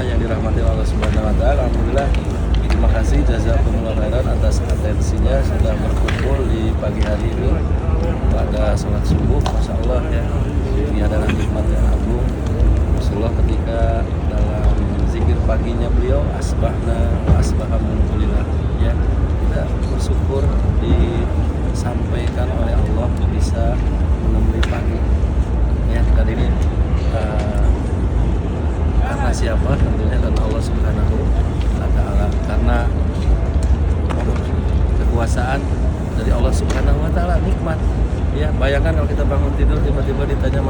jamaah yang dirahmati Allah Subhanahu wa taala. Alhamdulillah, terima kasih jazakumullah khairan atas atensinya sudah berkumpul di pagi hari ini pada sholat subuh. Masya Allah ya, ini adalah nikmat yang agung. Rasulullah ketika dalam zikir paginya beliau asbahna wa asbaha mulkulillah, ya, kita bersyukur disampaikan oleh Allah bisa menemui pagi, ya. Dan ini karena siapa? Tentunya karena Allah Subhanahu wa taala, karena kekuasaan dari Allah Subhanahu wa taala, nikmat. Ya, bayangkan kalau kita bangun tidur tiba-tiba ditanya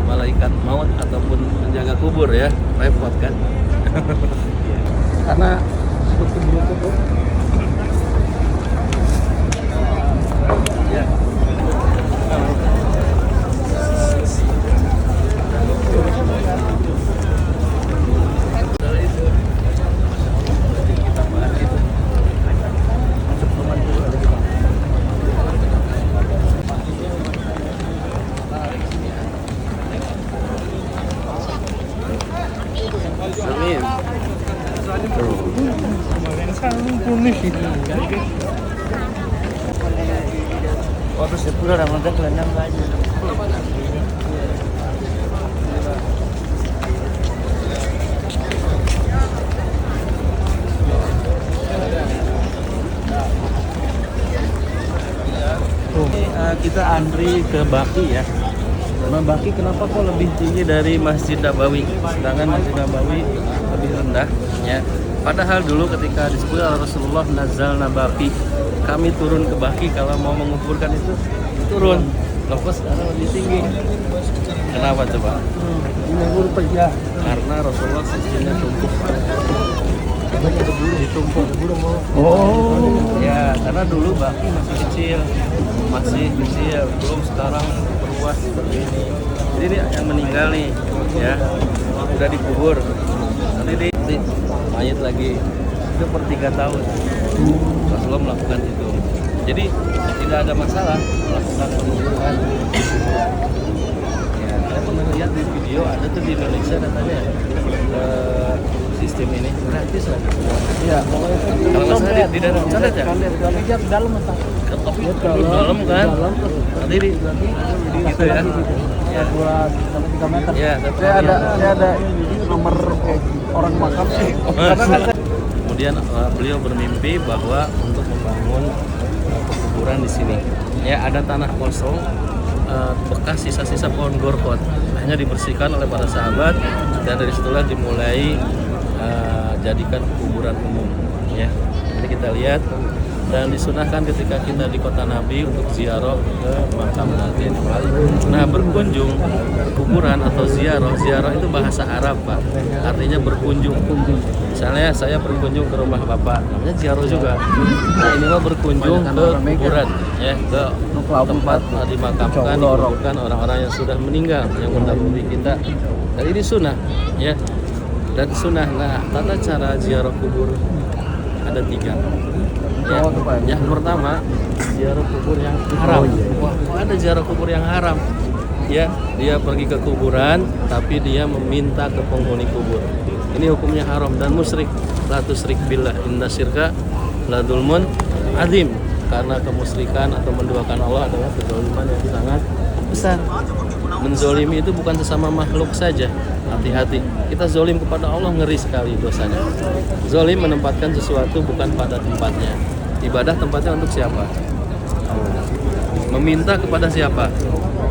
malaikat maut ataupun penjaga kubur, ya, repot kan? Karena ya. Kita antri ke Baqi, ya. Karena Baqi kenapa kok lebih tinggi dari Masjid Nabawi, sedangkan Masjid Nabawi lebih rendah, ya. Padahal dulu ketika disebut oleh Rasulullah nazalna Baqi, kami turun ke Baqi kalau mau menguburkan itu turun. Kenapa sekarang lebih tinggi? Kenapa coba? Karena Rasulullah sistemnya tumpuk. Ditumpuk. Oh. Ya, karena dulu Baqi masih kecil, belum sekarang berluas seperti ini. Jadi ini yang meninggal nih, ya, udah dikubur. Nanti mayat lagi itu per 3 tahun. Rasulullah melakukan itu. Jadi tidak ada masalah melakukan penguburan. Ya, saya pernah lihat di video, ada tuh di Indonesia katanya sistem ini gratis lah. Iya, kalau nggak salah di dalam sana ya. Dia ke dalam kan. Dalam kan. Nanti di gitu ya. Ya 2-3 meter. Ya, saya ada nomor orang makam. Kemudian beliau bermimpi bahwa untuk membangun kuburan di sini. Ya, ada tanah kosong bekas sisa-sisa pohon gorkot, hanya dibersihkan oleh para sahabat dan dari situlah dimulai jadikan kuburan umum, ya. Jadi kita lihat dan disunahkan ketika kita di kota Nabi untuk ziarah ke makam Nabi. Nah, berkunjung kuburan atau ziarah itu bahasa Arab, Pak, artinya berkunjung. Misalnya saya berkunjung ke rumah Bapak, namanya ziarah juga. Nah, ini mah berkunjung ke kuburan, ya, ke tempat dimakamkan, dikuburkan orang-orang yang sudah meninggal, yang mendahului kita. Dan ini sunnah, ya. Dan sunnah. Nah, tata cara ziarah kubur ada 3. Ya, yang pertama ziarah kubur yang haram. Wah, ada ziarah kubur yang haram. Ya, dia pergi ke kuburan tapi dia meminta ke penghuni kubur. Ini hukumnya haram dan musyrik. La tusyrik billah, inna syirka la dzulmun azim. Karena kemusyrikan atau menduakan Allah adalah kezaliman yang sangat besar. Menzolimi itu bukan sesama makhluk saja. Hati-hati, kita zolim kepada Allah, ngeri sekali dosanya. Zolim menempatkan sesuatu bukan pada tempatnya. Ibadah tempatnya untuk siapa? Meminta kepada siapa?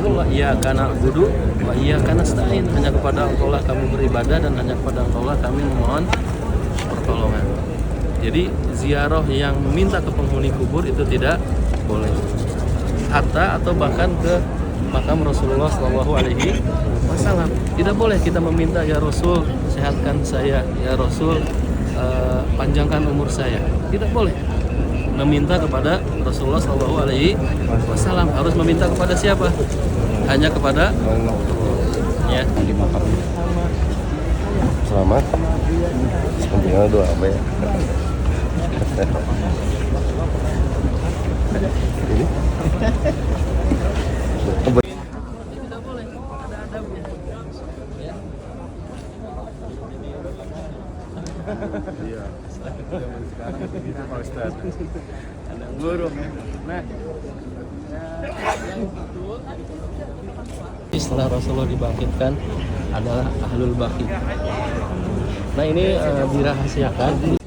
Wa iyyaka na'budu wa iyyaka nasta'in. Hanya kepada Engkau lah kami beribadah dan hanya kepada Engkau lah kami memohon pertolongan. Jadi ziarah yang meminta ke penghuni kubur itu tidak boleh. Hatta atau bahkan ke makam Rasulullah SAW. Tidak boleh kita meminta, ya Rasul sehatkan saya, ya Rasul panjangkan umur saya. Tidak boleh meminta kepada Rasulullah SAW. Harus meminta kepada siapa? Hanya kepada ya. Selamat. Tinggal doa apa ya? Ini? Tidak boleh, ada adabnya. Ya. Iya. Zaman sekarang begitu Pak Ustaz. Ada burung. Nah, setelah Rasulullah dibangkitkan adalah Ahlul Baqi. Nah ini dirahasiakan.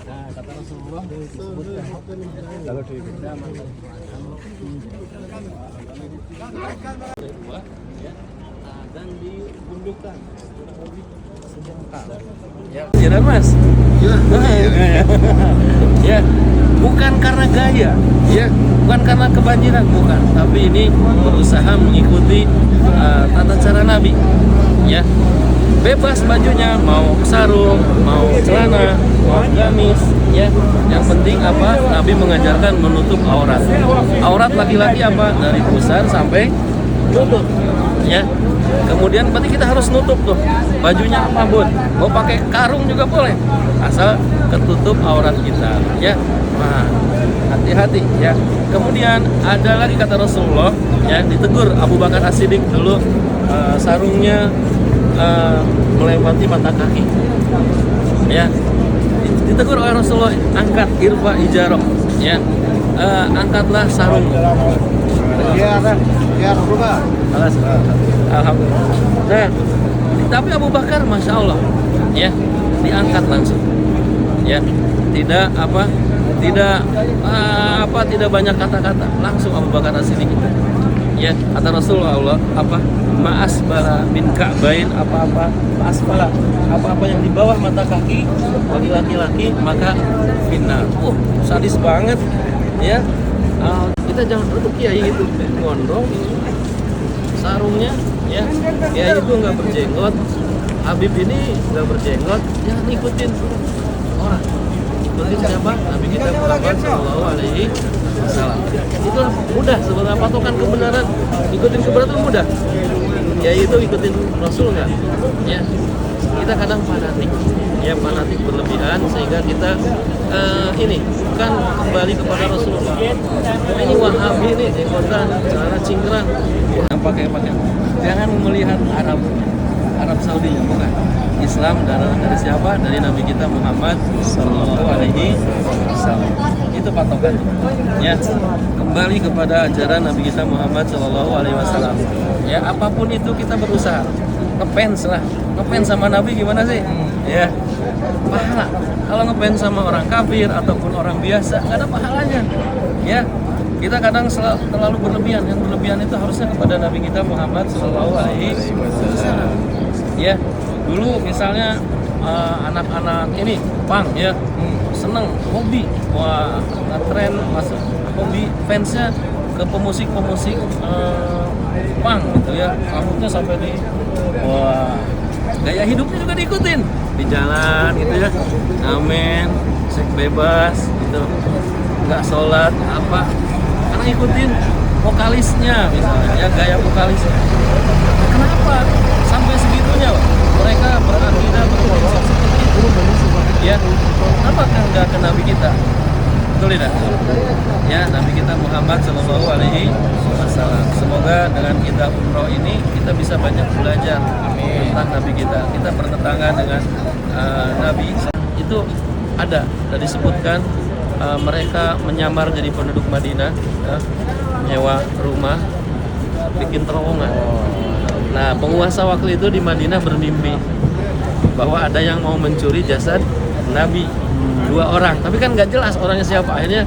Nah, kata Rasulullah disebutkan kalau di dan digundukan sejengkal. Ya, Mas. Ya, bukan karena gaya, ya, bukan karena kebanjiran, bukan. Tapi ini berusaha mengikuti tata cara Nabi, ya. Bebas bajunya, mau sarung, mau celana, mau gamis, ya. Yang penting apa? Nabi mengajarkan menutup aurat. Aurat laki-laki apa? Dari pusar sampai lutut, ya. Kemudian berarti kita harus nutup tuh bajunya apapun. Mau pakai karung juga boleh, asal ketutup aurat kita, ya. Nah, hati-hati, ya. Kemudian ada lagi kata Rasulullah, ya, ditegur Abu Bakar As-Siddiq dulu, sarungnya melewati mata kaki, ya. Ditegur oleh Rasulullah, angkat irfa ijarah, ya. Angkatlah sarung. Ya Rasulullah. Alhamdulillah. Nah, tapi Abu Bakar, masya Allah, ya, diangkat langsung, ya, tidak tidak banyak kata-kata, langsung Abu Bakar As-Siddiq, ya. Kata Rasulullah, ma'asbala min ka'bain, ma'asbala, apa yang di bawah mata kaki bagi laki-laki maka finnar. Sadis banget, ya. Kita jangan duduk kiai itu gondrong sarungnya, ya. Kiai itu nggak berjenggot, Habib ini nggak berjenggot, ya, ikutin orang. Ikutin siapa? Nabi kita Muhammad Sallallahu Alaihi Wasallam. Itu mudah sebenarnya, patokan kebenaran. Ikutin kebenaran itu mudah. Kiai itu ikutin Rasul nggak? Ya. Kita kadang fanatik, ya, fanatik berlebihan sehingga kita ini bukan kembali kepada Rasulullah. Ini Wahabi nih, jenggotan, celana cingkrang, yang pakai. Jangan melihat Arab Saudi, bukan. Islam dari siapa? Dari Nabi kita Muhammad Sallallahu Alaihi Wasallam. Itu patokan, ya. Kembali kepada ajaran Nabi kita Muhammad Sallallahu Alaihi Wasallam. Ya, apapun itu kita berusaha. Ngefans sama Nabi gimana sih? Ya, pahala. Kalau ngefans sama orang kafir ataupun orang biasa, nggak ada pahalanya. Ya, kita kadang terlalu berlebihan. Yang berlebihan itu harusnya kepada Nabi kita Muhammad Sallallahu Alaihi Wasallam. Ya, dulu misalnya anak-anak ini punk, ya, seneng hobi, wah, tren masuk hobi, fansnya ke pemusik punk gitu, ya. Rambutnya sampai di, wah, gaya hidupnya juga diikutin di jalan gitu, ya. Amin, seks bebas gitu, nggak sholat apa, karena ikutin vokalisnya misalnya, ya, gaya vokalisnya. Kenapa sampai segitunya, Pak? Mereka berakidah berprinsip seperti itu, ya. Kenapa nggak ke Nabi kita? Betul tidak? Ya, Nabi kita Muhammad Sallallahu Alaihi Wasallam. Semoga dengan kita umroh ini kita bisa banyak belajar tentang Nabi kita. Kita bertetangga dengan Nabi. Itu ada disebutkan mereka menyamar jadi penduduk Madinah, ya, nyewa rumah, bikin terowongan. Nah, penguasa waktu itu di Madinah bermimpi bahwa ada yang mau mencuri jasad Nabi, 2 orang, tapi kan nggak jelas orangnya siapa. Akhirnya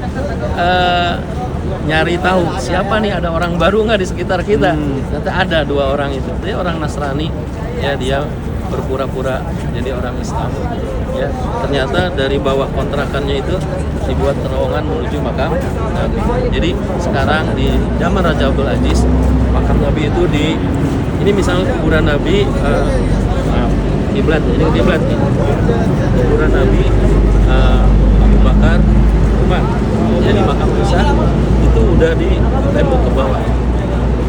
nyari tahu siapa nih, ada orang baru nggak di sekitar kita. Ternyata ada 2 orang itu. Dia orang Nasrani, ya, dia berpura-pura jadi orang Islam, ya. Ternyata dari bawah kontrakannya itu dibuat terowongan menuju makam Nabi. Jadi sekarang di zaman Raja Abdul Aziz, makam Nabi itu ini misalnya kuburan Nabi, kiblat, ini kiblat nih. Kuburan Nabi Abu Bakar, Umar, jadi makam Musa itu udah di tembok ke bawah,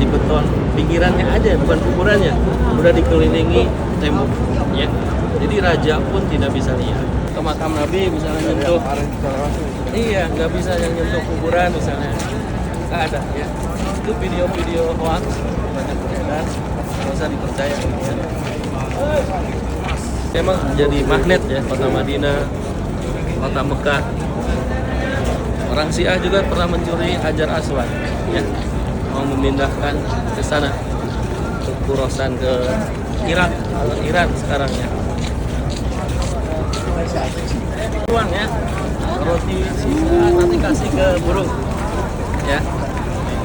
di beton pinggirannya aja, bukan kuburannya, udah dikelilingi tembok, ya. Jadi raja pun tidak bisa lihat ke makam Nabi, misalnya nyentuh, iya, nggak bisa yang nyentuh kuburan misalnya, nggak ada, ya. itu video-video hoax banyak beredar, nggak usah dipercaya gitu ya. Emang jadi magnet ya kota Madinah, kota Mekah. Orang Syiah juga pernah mencuri Hajar Aswad ya, mau memindahkan ke sana untuk kurosan ke Irak, Iran sekarang ya. Uang ya, roti sisa nanti kasih ke burung ya.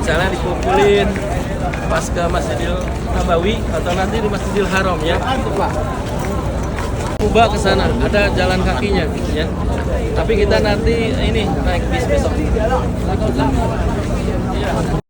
Misalnya dikumpulin pas ke Masjidil Nabawi atau nanti di Masjidil Haram ya. Kuba ke sana, ada jalan kakinya ya. Tapi kita nanti ini naik bis besok. Iya.